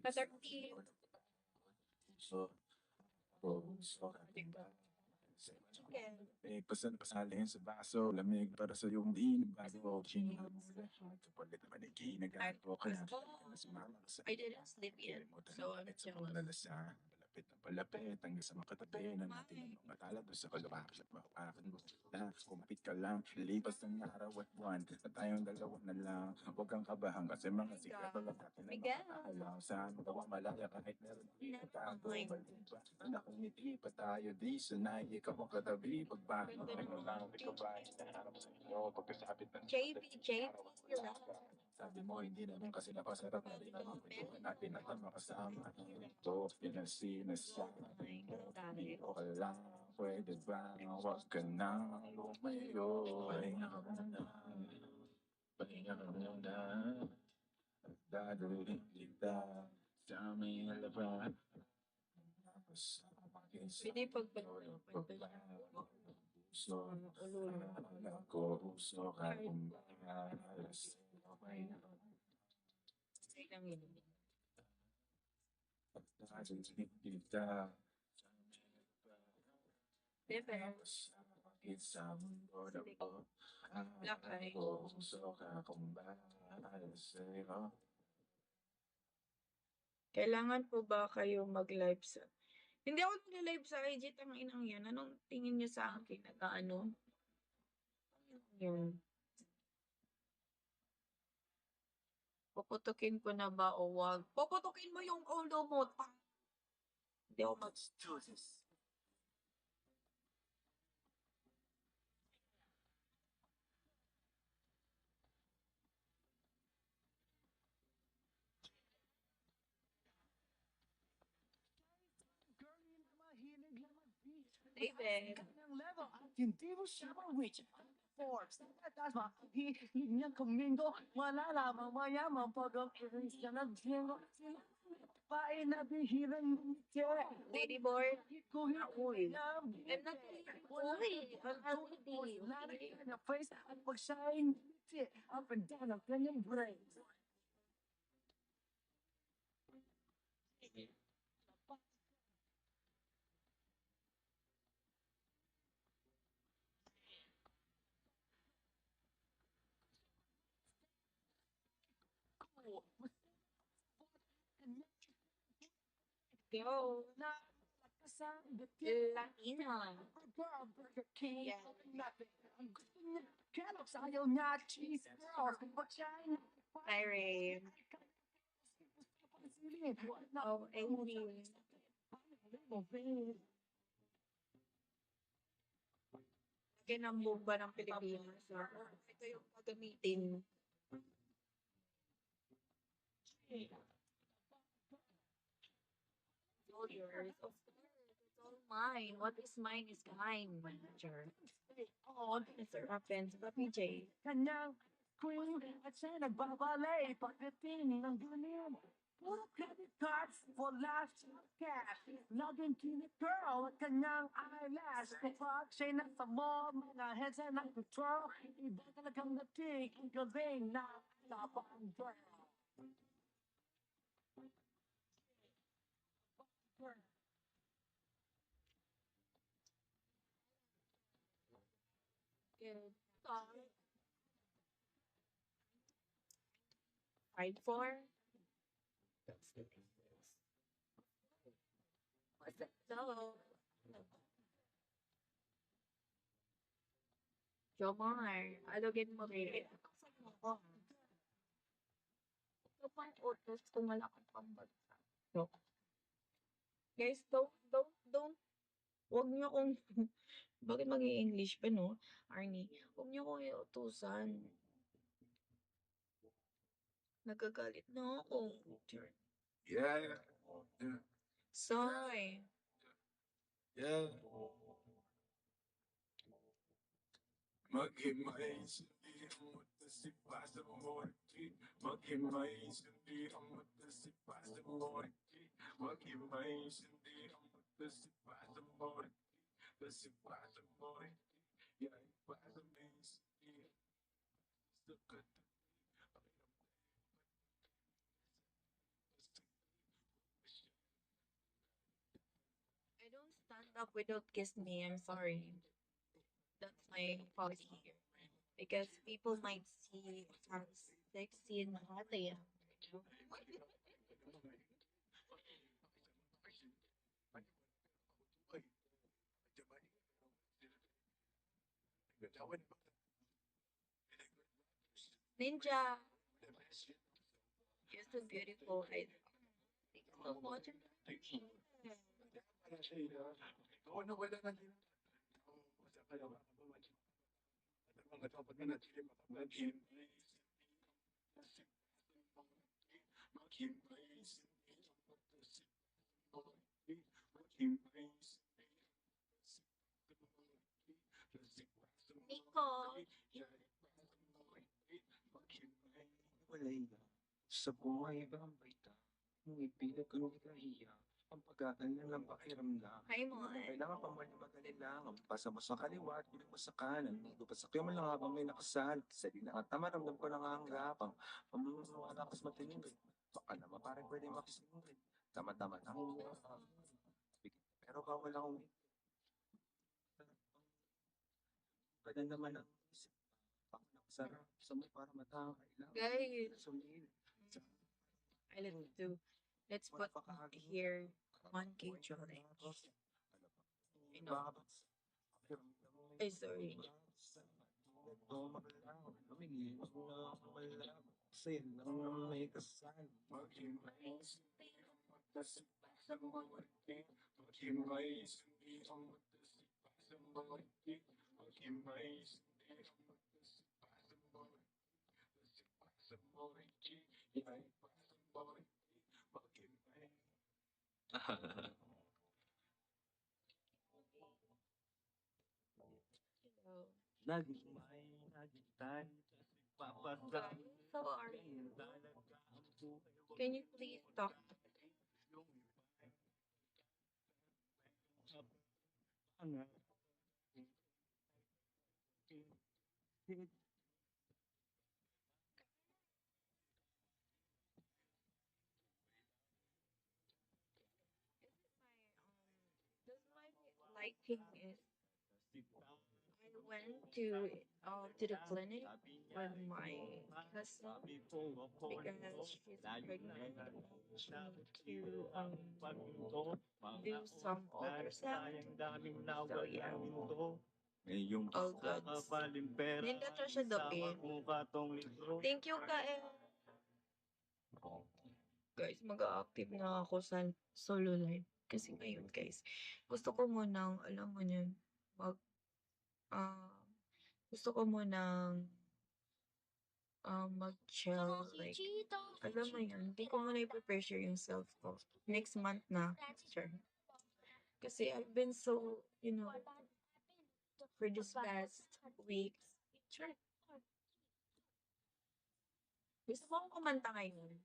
Ka-30. Chicken. Pasan pasalihin sa baso, lamig para sa iyong diin, bago chino mula. Kapalit naman ay ginagato ka na. Mas malakas I didn't sleep yet, so I'm sa jealous. paglalasa. Palapit na palapit, hanggang sa makatabi na natin ang mga tala doon sa kalabak. At makakan mo na, kumapit ka lang, lipas ng araw at buwan, na tayong dalawa na lang. Huwag kang kabahan kasi mga sikreto lang natin na Miguel. makakaalam. Saan gawa malaya kahit meron itago. Baliba, anak kong ngiti pa tayo di sanay. Ikaw ang katabi, pagbago mo lang. Ikaw ba ay naharap sa inyo? Pagkasapit ng JP, sabi mo, hindi naman kasi napasarap na rin ang kwentuhan natin at ang makasama. Ito, pinasinasabi ko, hindi ko lang, pwede ba, huwag ka nang lumayo. Pahinga ka muna, pahinga ka muna, dadalhin kita sa aming halapan. Tapos, Pwede pagpagpagpag. puso, akala ko puso ka kung mahalas. Okay na. Lang yun. Dadalhin kita sa aming halapan. Bebe. Sa mundo na po, Lakay. akala ko puso ka kung mahalas sa'yo. Kailangan po ba kayo mag-live sa... Hindi ako nag-live sa IG, ang inang yan. Anong tingin niyo sa akin? Nag-ano? Yun. Puputukin ko na ba o wag? Puputukin mo yung ulo mo. Hindi ako mag... Let's do this. David. Level at hindi mo siya ma-reach. Forbes, that's my niya kumingo. Wala lamang mayaman pag ang iris ka na jingo. Pae na bihirang ngiti. Lady boy. Ko Uy. I'm I'm not Uy. Uy. Lari na face at pag-shine ngiti. Up and down ang kanyang brain. Go. Na kasang Latina. Burger King, Yeah. nothing. Ang gusto niya, Kellogg's, ayaw niya, cheese girls, pag-shine. Irene. Oh, Amy. Lagyan ng bomba ng Pilipinas. Ito yung gagamitin. It's all yours. Of course. It's all mine. What is mine is mine, manager. Oh, Mr. Rappens, Papi J. kanyang queen at siya nagbabalay pagdating ng ganyan. Puro credit cards for last cash. Login to the girl at kanyang eyelash. Kapag siya'y nasa mall, mga heads ay nag-control. Iba talagang natig, ang galing na labang girl. Good. 5-4. What's that? So, Jomar, alugin mo rin. Ito pang utos kung wala kang pambagsak. No. Guys, don't, wag niyo kung, bakit mag-i-English pa, no? Arnie, wag niyo kong iutusan. Nagagalit na ako. Yeah. Soy. Yeah. Maghimay, hindi ang matasipa sa morte. Maghimay, hindi ang matasipa sa morte. Maghimay, hindi ang matasipa sa morte. Tasipa sa morte. Yay, pa sa maze. Sa katabi. stand up without kiss me. I'm sorry. That's my policy here. Because people might see how sexy and hot I am. You know? Ninja, you're so beautiful. I thank you so much. Nicole. Walay sa buhay bang baita, umipilit kung ikahiya, ang pag-aaral ng pakiramdam. Hi, Hindi mo Mon. kailangan pa mag-alilangan, pasa mo sa kaliwa at piling mo sa kanan, lupas sa kiyo man lang habang may nakasal, sa di na at tamaramdam ko lang ang gapang, pamumunuan akas matinigay, baka naman parang pwede makisingay, tama-tama lang ang pero bawal akong pwede naman ang isip, baka nakasarap sa mo para matangay lang, Guys, sumili. let's put here 1K challenge. I know. Ay, sorry. Hello. Laging may nagitan papasang How are you? Can you please talk? This my liking is I went to the clinic with my cousin because she's pregnant. She need to do some ultrasound. So yeah, all good. Nindot ra siya doon. Thank you, Kael. Guys, mag-active na ako sa solo live. Kasi ngayon, guys, gusto ko munang, alam mo yun, mag, ah, gusto ko munang mag-chill, like, alam mo yun, hindi ko muna i-pressure yung self ko. Next month na, sure. Kasi I've been so, for this past weeks, sure. Gusto mo akong kumanta ngayon.